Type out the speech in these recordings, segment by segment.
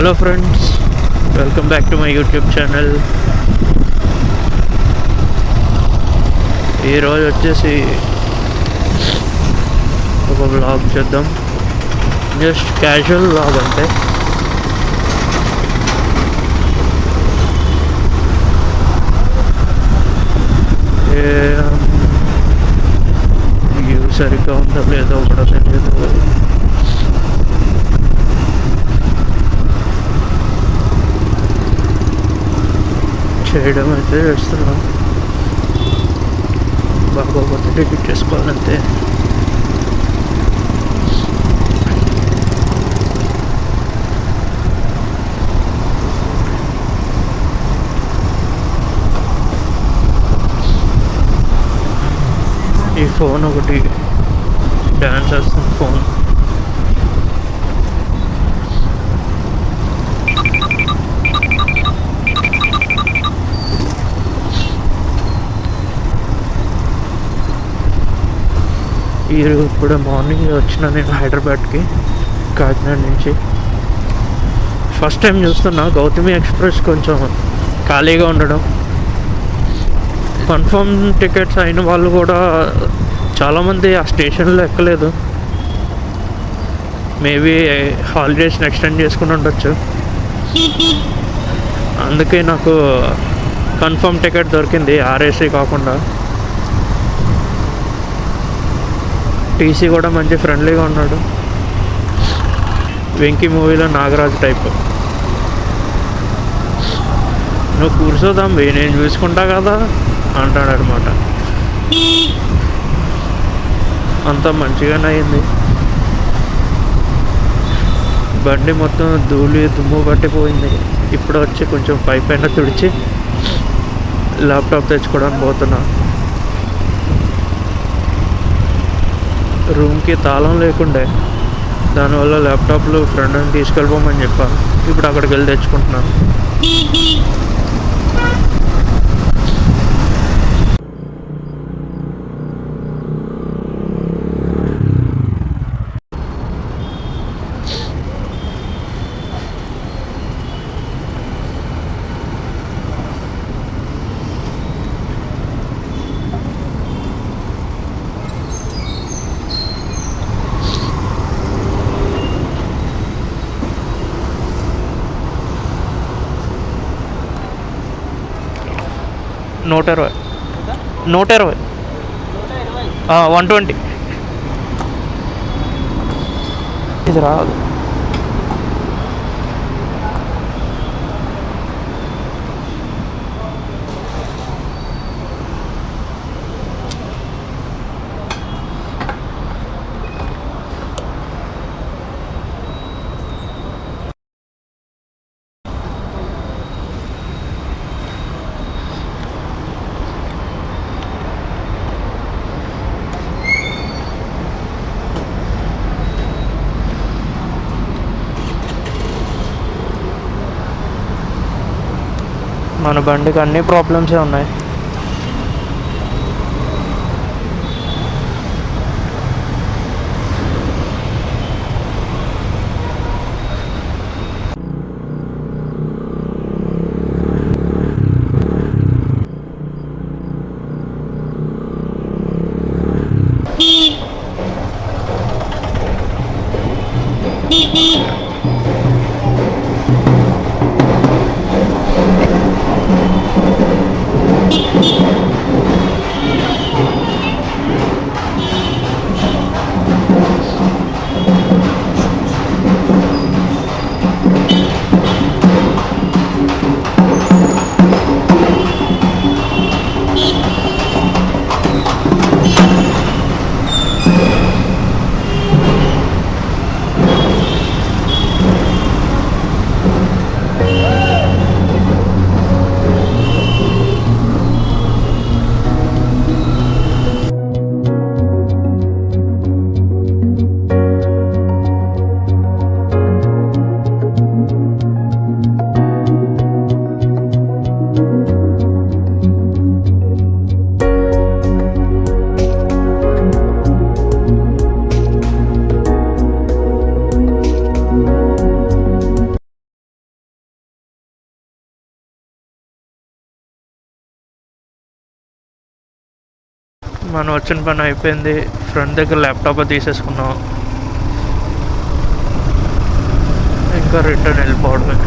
Hello friends, welcome back to my YouTube channel. ఈరోజు వచ్చేసి ఒక వ్లాగ్ చేద్దాం. జస్ట్ క్యాజువల్ వ్లాగ్ అంటే. వ్యూ సరిగ్గా ఉందో లేదో కూడా తెలియదు. చేయడం అయితే చేస్తున్నాం. బాగోపోతే డిలీట్ చేసుకోవాలంతే. ఈ ఫోన్ ఒకటి డ్యాన్స్ చేస్తుంది ఫోన్. ఇప్పుడు మార్నింగ్ వచ్చిన నేను హైదరాబాద్కి కాకినాడ నుంచి. ఫస్ట్ టైం చూస్తున్నా గౌతమి ఎక్స్ప్రెస్ కొంచెం ఖాళీగా ఉండడం. కన్ఫర్మ్ టికెట్స్ అయిన వాళ్ళు కూడా చాలామంది ఆ స్టేషన్లో ఎక్కలేదు. మేబీ హాలిడేస్ని ఎక్స్టెండ్ చేసుకుని ఉండొచ్చు. అందుకే నాకు కన్ఫర్మ్ టికెట్ దొరికింది, ఆర్ఏసీ కాకుండా. టీసీ కూడా మంచి ఫ్రెండ్లీగా ఉన్నాడు. వెంకీ మూవీలో నాగరాజు టైప్. నువ్వు కూర్చోదాం నేను చూసుకుంటా కదా అంటాడు అనమాట. అంతా మంచిగానే అయింది. బండి మొత్తం ధూళి దుమ్ము పట్టిపోయింది. ఇప్పుడు వచ్చి కొంచెం పైన తుడిచి ల్యాప్టాప్ తెచ్చుకోవడానికి పోతున్నా. రూమ్కి తాళం లేకుండే, దానివల్ల ల్యాప్టాప్లు ఫ్రెండ్ని తీసుకెళ్ళిపోమని చెప్పాను. ఇప్పుడు అక్కడికి వెళ్ళి తెచ్చుకుంటున్నాను. నూట ఇరవై 120 ఇది రాదు. మన బండికి అన్ని ప్రాబ్లమ్సే ఉన్నాయి. మనం వచ్చిన పని అయిపోయింది. ఫ్రెండ్ దగ్గర ల్యాప్టాప్ తీసేసుకున్నాం. ఇంకా రిటర్న్ వెళ్ళిపోవడమే.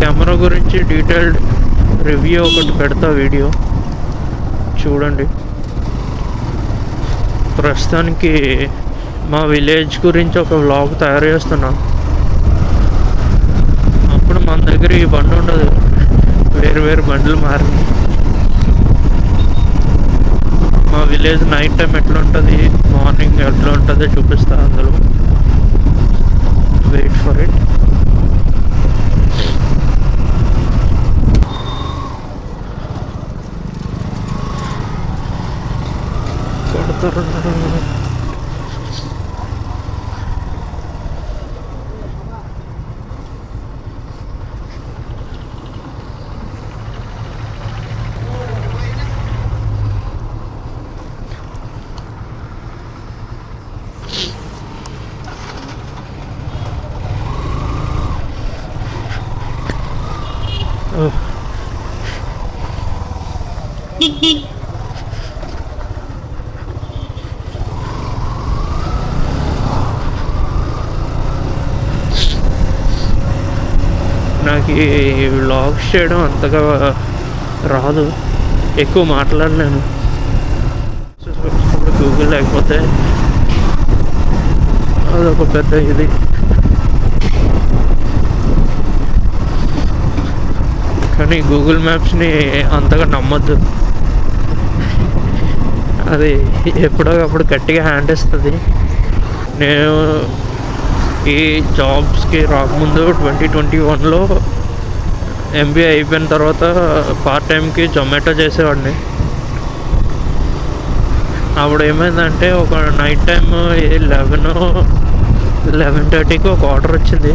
కెమెరా గురించి డీటెయిల్డ్ రివ్యూ ఒకటి పెడతా, వీడియో చూడండి. ప్రస్తుతానికి మా విలేజ్ గురించి ఒక వ్లాగ్ తయారు చేస్తున్నా. అప్పుడు మన దగ్గర ఈ బండి ఉండదు, వేరు వేరు బండ్లు మారింది. మా విలేజ్ నైట్ టైం ఎట్లా ఉంటుంది, మార్నింగ్ ఎట్లా ఉంటుందో చూపిస్తా అందులో. Wait for it. నాకు ఈ వ్లాగ్స్ చేయడం అంతగా రాదు, ఎక్కువ మాట్లాడలేను. గూగుల్ లేకపోతే అదొక పెద్ద ఇది. కానీ గూగుల్ మ్యాప్స్ని అంతగా నమ్మొద్దు, అది ఎప్పుడోకప్పుడు గట్టిగా హ్యాండ్ ఇస్తుంది. నేను ఈ జాబ్స్కి రాకముందు 2021లో MBA అయిపోయిన తర్వాత పార్ట్ టైంకి జొమాటో చేసేవాడిని. అప్పుడు ఏమైందంటే ఒక నైట్ టైం 11:30కి ఒక ఆర్డర్ వచ్చింది.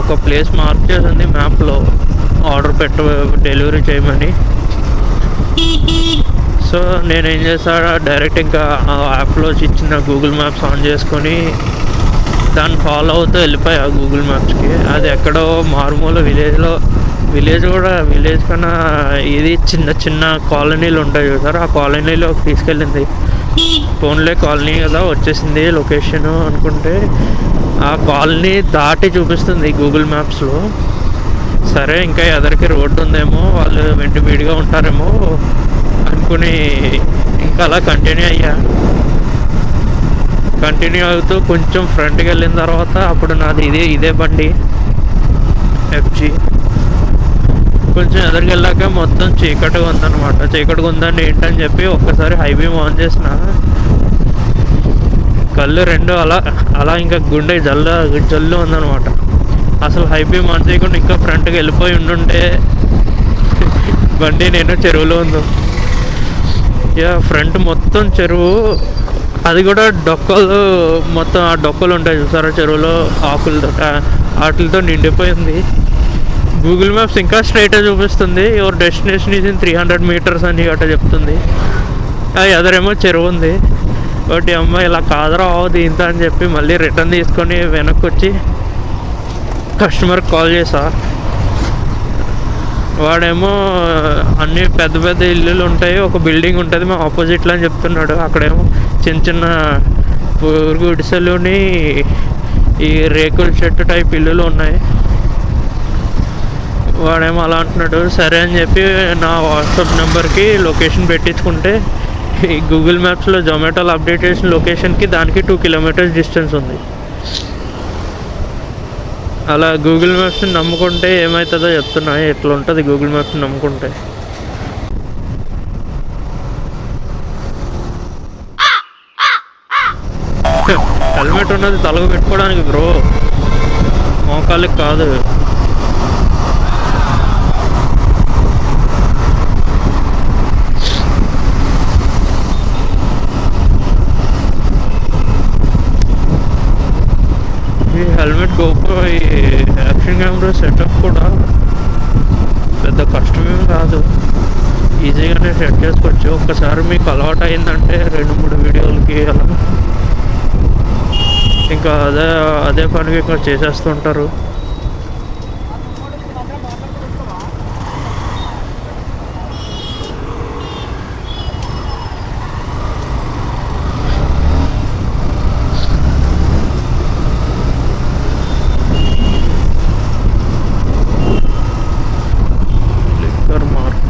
ఒక ప్లేస్ మార్క్ చేసింది మ్యాప్లో, ఆర్డర్ డెలివరీ చేయమని. సో నేనేం చేస్తా, డైరెక్ట్ ఇంకా ఆ యాప్లో ఇచ్చిన గూగుల్ మ్యాప్స్ ఆన్ చేసుకొని దాన్ని ఫాలో అవుతూ వెళ్ళిపోయా గూగుల్ మ్యాప్స్కి. అది ఎక్కడో మారుమూల విలేజ్ కన్నా ఇది చిన్న చిన్న కాలనీలు ఉంటాయి చూసారు, ఆ కాలనీలో తీసుకెళ్ళింది. ఫోన్లే కాలనీ కదా వచ్చేసింది లొకేషన్ అనుకుంటే, ఆ కాలనీ దాటి చూపిస్తుంది గూగుల్ మ్యాప్స్లో. సరే ఇంకా ఎదరికి రోడ్డు ఉందేమో, వాళ్ళు విడిగా ఉంటారేమో అనుకుని ఇంకా అలా కంటిన్యూ అవుతూ కొంచెం ఫ్రంట్కి వెళ్ళిన తర్వాత అప్పుడు నాది ఇదే బండి FG. కొంచెం ఎదరికి వెళ్ళాక మొత్తం చీకటిగా ఉందన్నమాట. చీకటిగా ఉందని ఏంటని చెప్పి ఒక్కసారి హైబీమ్ ఆన్ చేసిన, కళ్ళు రెండు అలా ఇంకా గుండె జల్లు ఉందన్నమాట. అసలు హైబీమ్ ఆన్ చేయకుండా ఇంకా ఫ్రంట్కి వెళ్ళిపోయి ఉండుంటే బండి నేను చెరువులో ఉందో. ఫ్రంట్ మొత్తం చెరువు, అది కూడా డొక్కలు, మొత్తం ఆ డొక్కలు ఉంటాయి చూసారా చెరువులో, ఆకులతో వాటితో నిండిపోయింది. గూగుల్ మ్యాప్స్ ఇంకా స్ట్రైట్గా చూపిస్తుంది, your destination is in 300 meters అని గట్రా చెప్తుంది. ఎదరేమో చెరువు ఉంది. ఒకటి అమ్మాయి ఇలా కాదరా దీంతో అని చెప్పి మళ్ళీ రిటర్న్ తీసుకొని వెనక్కి వచ్చి కస్టమర్కి కాల్ చేసా. వాడేమో అన్ని పెద్ద పెద్ద ఇల్లులు ఉంటాయి, ఒక బిల్డింగ్ ఉంటుంది మా ఆపోజిట్లో అని చెప్తున్నాడు. అక్కడేమో చిన్న గుడిసెలుని ఈ రేకుల చెట్టు టైప్ ఇల్లులు ఉన్నాయి. వాడేమో అలా అంటున్నాడు. సరే అని చెప్పి నా వాట్సాప్ నెంబర్కి లొకేషన్ పెట్టించుకుంటే ఈ గూగుల్ మ్యాప్స్లో జొమాటోలో అప్డేట్ చేసిన లొకేషన్కి దానికి 2 kilometers డిస్టెన్స్ ఉంది. అలా గూగుల్ మ్యాప్స్ని నమ్ముకుంటే ఏమవుతుందో చెప్తున్నా, ఎట్లా ఉంటుంది గూగుల్ మ్యాప్స్ని నమ్ముకుంటే. హెల్మెట్ ఉన్నది తలకు పెట్టుకోవడానికి బ్రో, మోకాళ్ళకి కాదు. ఈ హెల్మెట్ గోప్రో ఈ యాక్షన్ కెమెరా సెటప్ కూడా పెద్ద కష్టమేం కాదు. ఈజీగానే సెట్ చేసుకోవచ్చు. ఒక్కసారి మీకు అలవాటు అయిందంటే 2-3 వీడియోలకి అలా ఇంకా అదే అదే పనికి ఇంకా చేసేస్తుంటారు. Liquor mart